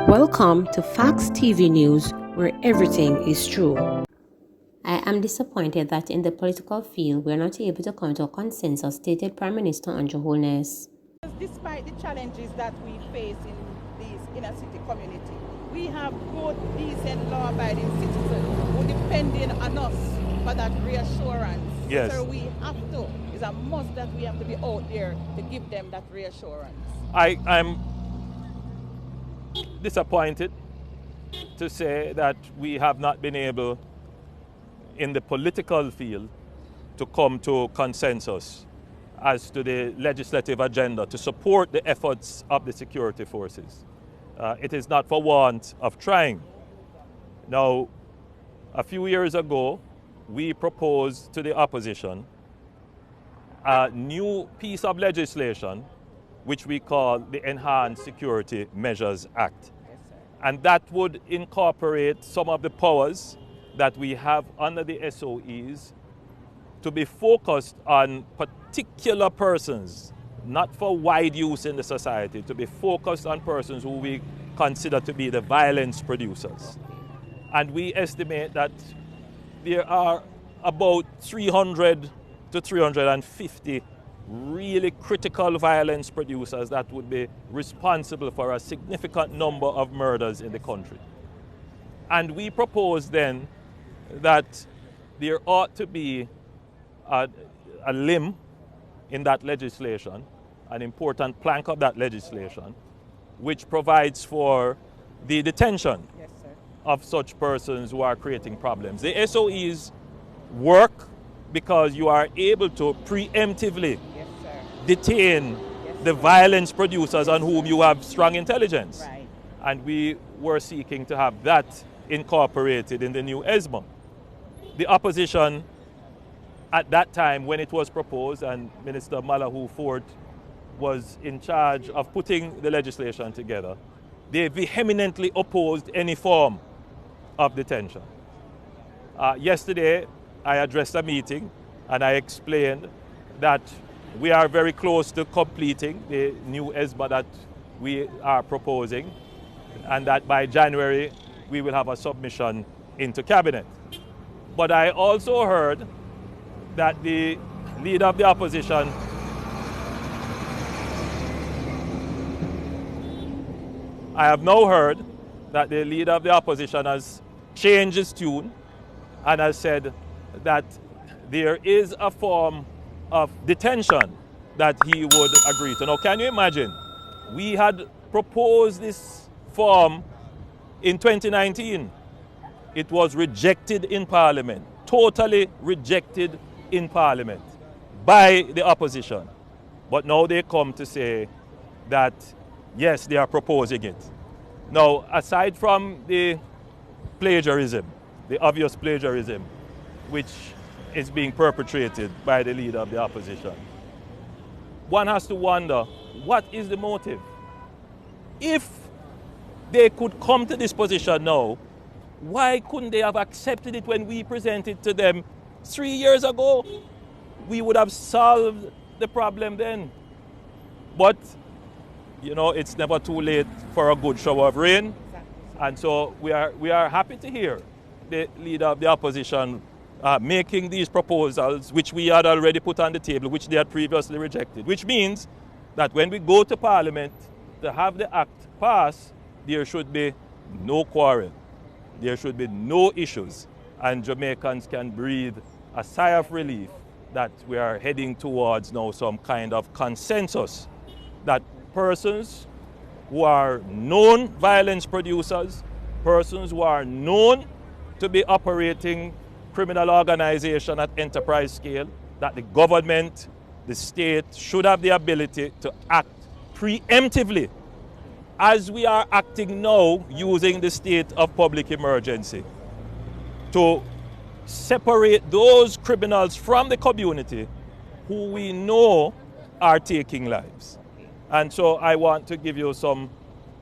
Welcome to Facts TV News, where everything is true. I am disappointed that in the political field we are not able to come to a consensus, stated Prime Minister Andrew Holness. Despite the challenges that we face in this inner city community, we have good, decent, law-abiding citizens who depending on us for that reassurance. Yes. So we have to. It's a must that we have to be out there to give them that reassurance. I'm disappointed to say that we have not been able in the political field to come to consensus as to the legislative agenda to support the efforts of the security forces. It is not for want of trying. Now, a few years ago, we proposed to the opposition a new piece of legislation which we call the Enhanced Security Measures Act. And that would incorporate some of the powers that we have under the SOEs to be focused on particular persons, not for wide use in the society, to be focused on persons who we consider to be the violence producers. And we estimate that there are about 300 to 350 really critical violence producers that would be responsible for a significant number of murders in the country. And we propose then that there ought to be a limb in that legislation, an important plank of that legislation, which provides for the detention of such persons who are creating problems. The SOEs work because you are able to preemptively detain the violence producers on whom you have strong intelligence. Right. And we were seeking to have that incorporated in the new ESMA. The opposition at that time when it was proposed, and Minister Malahoo Ford was in charge of putting the legislation together, they vehemently opposed any form of detention. Yesterday, I addressed a meeting and I explained that we are very close to completing the new ESMA that we are proposing, and that by January we will have a submission into Cabinet. But I also heard that the leader of the opposition I have now heard that the leader of the opposition has changed his tune and has said that there is a form of detention that he would agree to. Now, can you imagine? We had proposed this form in 2019. It was rejected in Parliament, totally rejected in Parliament by the opposition. But now they come to say that, yes, they are proposing it. Now, aside from the plagiarism, the obvious plagiarism, which is being perpetrated by the leader of the opposition, one has to wonder, what is the motive? If they could come to this position now, why couldn't they have accepted it when we presented to them 3 years ago? We would have solved the problem then. But, you know, it's never too late for a good shower of rain. And so we are happy to hear the leader of the opposition making these proposals, which we had already put on the table, which they had previously rejected, which means that when we go to Parliament to have the act passed, there should be no quarrel, there should be no issues, and Jamaicans can breathe a sigh of relief that we are heading towards now some kind of consensus that persons who are known violence producers, persons who are known to be operating criminal organization at enterprise scale, that the government, the state should have the ability to act preemptively as we are acting now using the state of public emergency to separate those criminals from the community who we know are taking lives. And so I want to give you some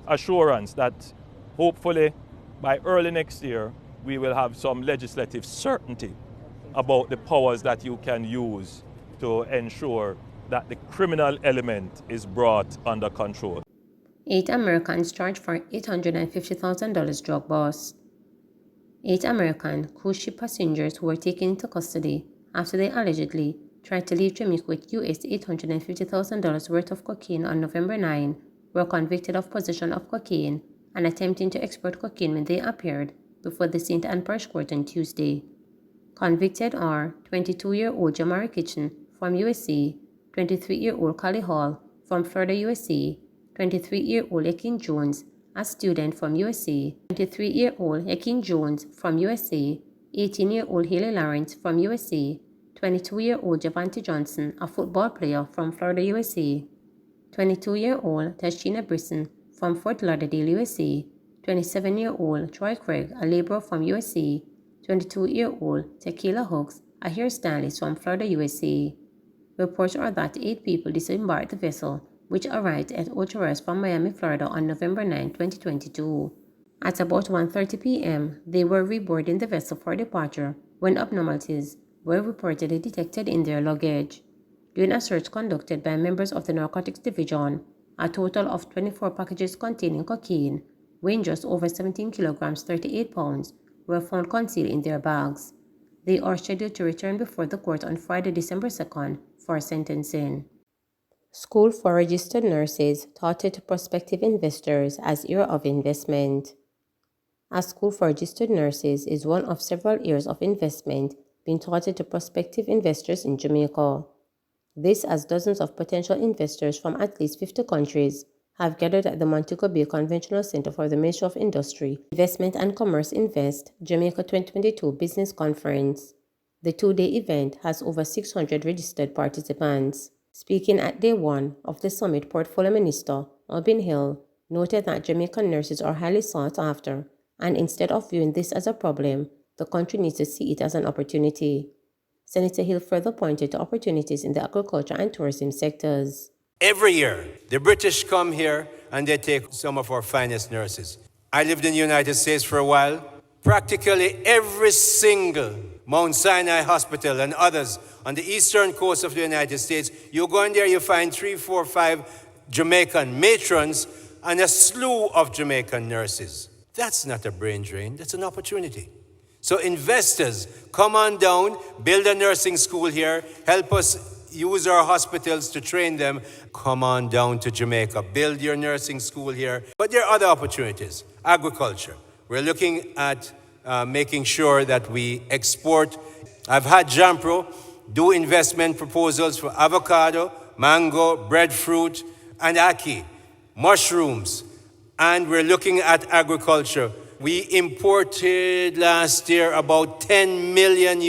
assurance that hopefully by early next year we will have some legislative certainty about the powers that you can use to ensure that the criminal element is brought under control. 8 Americans charged for $850,000 drug bust. 8 American cruise ship passengers who were taken into custody after they allegedly tried to leave Jamaica with US $850,000 worth of cocaine on November 9 were convicted of possession of cocaine and attempting to export cocaine when they appeared before the St. Anne Parish Court on Tuesday. Convicted are 22-year-old Jamari Kitchen from USA, 23-year-old Callie Hall from Florida, USA, 23-year-old Ekin Jones, a student from USA, 23-year-old Ekin Jones from USA, 18-year-old Haley Lawrence from USA, 22-year-old Javante Johnson, a football player from Florida, USA, 22-year-old Tashina Brisson from Fort Lauderdale, USA, 27-year-old Troy Craig, a laborer from USA, 22-year-old Tequila Hooks, a hairstylist from Florida, USA. Reports are that 8 people disembarked the vessel, which arrived at Ocho from Miami, Florida on November 9, 2022. At about 1:30 p.m., they were reboarding the vessel for departure when abnormalities were reportedly detected in their luggage. During a search conducted by members of the Narcotics Division, a total of 24 packages containing cocaine, weighing just over 17 kilograms 38 pounds, were found concealed in their bags. They are scheduled to return before the court on Friday, December 2nd for sentencing. School for registered nurses touted to prospective investors as area of investment. A school for registered nurses is one of several areas of investment being touted to prospective investors in Jamaica. This as dozens of potential investors from at least 50 countries have gathered at the Montego Bay Conventional Center for the Ministry of Industry, Investment and Commerce Invest Jamaica 2022 Business Conference. The 2-day event has over 600 registered participants. Speaking at day 1 of the summit, Portfolio Minister Albin Hill noted that Jamaican nurses are highly sought after, and instead of viewing this as a problem, the country needs to see it as an opportunity. Senator Hill further pointed to opportunities in the agriculture and tourism sectors. Every year, the British come here and they take some of our finest nurses. I lived in the United States for a while. Practically every single Mount Sinai Hospital and others on the eastern coast of the United States, you go in there, you find 3, 4, 5 Jamaican matrons and a slew of Jamaican nurses. That's not a brain drain, that's an opportunity. So investors, come on down, build a nursing school here, help us use our hospitals to train them. Come on down to Jamaica, build your nursing school here. But there are other opportunities. Agriculture. We're looking at making sure that we export. I've had Jampro do investment proposals for avocado, mango, breadfruit, and ackee, mushrooms. And we're looking at agriculture. We imported last year about $10 million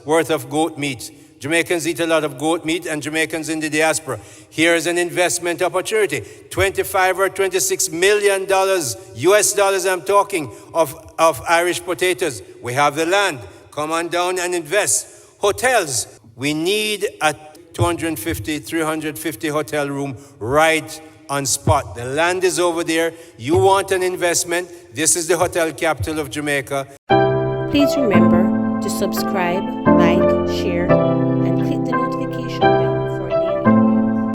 worth of goat meat. Jamaicans eat a lot of goat meat, and Jamaicans in the diaspora. Here's an investment opportunity. $25 or $26 million US dollars, I'm talking, of Irish potatoes. We have the land. Come on down and invest. Hotels. We need a 250, 350 hotel room right on spot. The land is over there. You want an investment. This is the hotel capital of Jamaica. Please remember to subscribe, like, share, and click the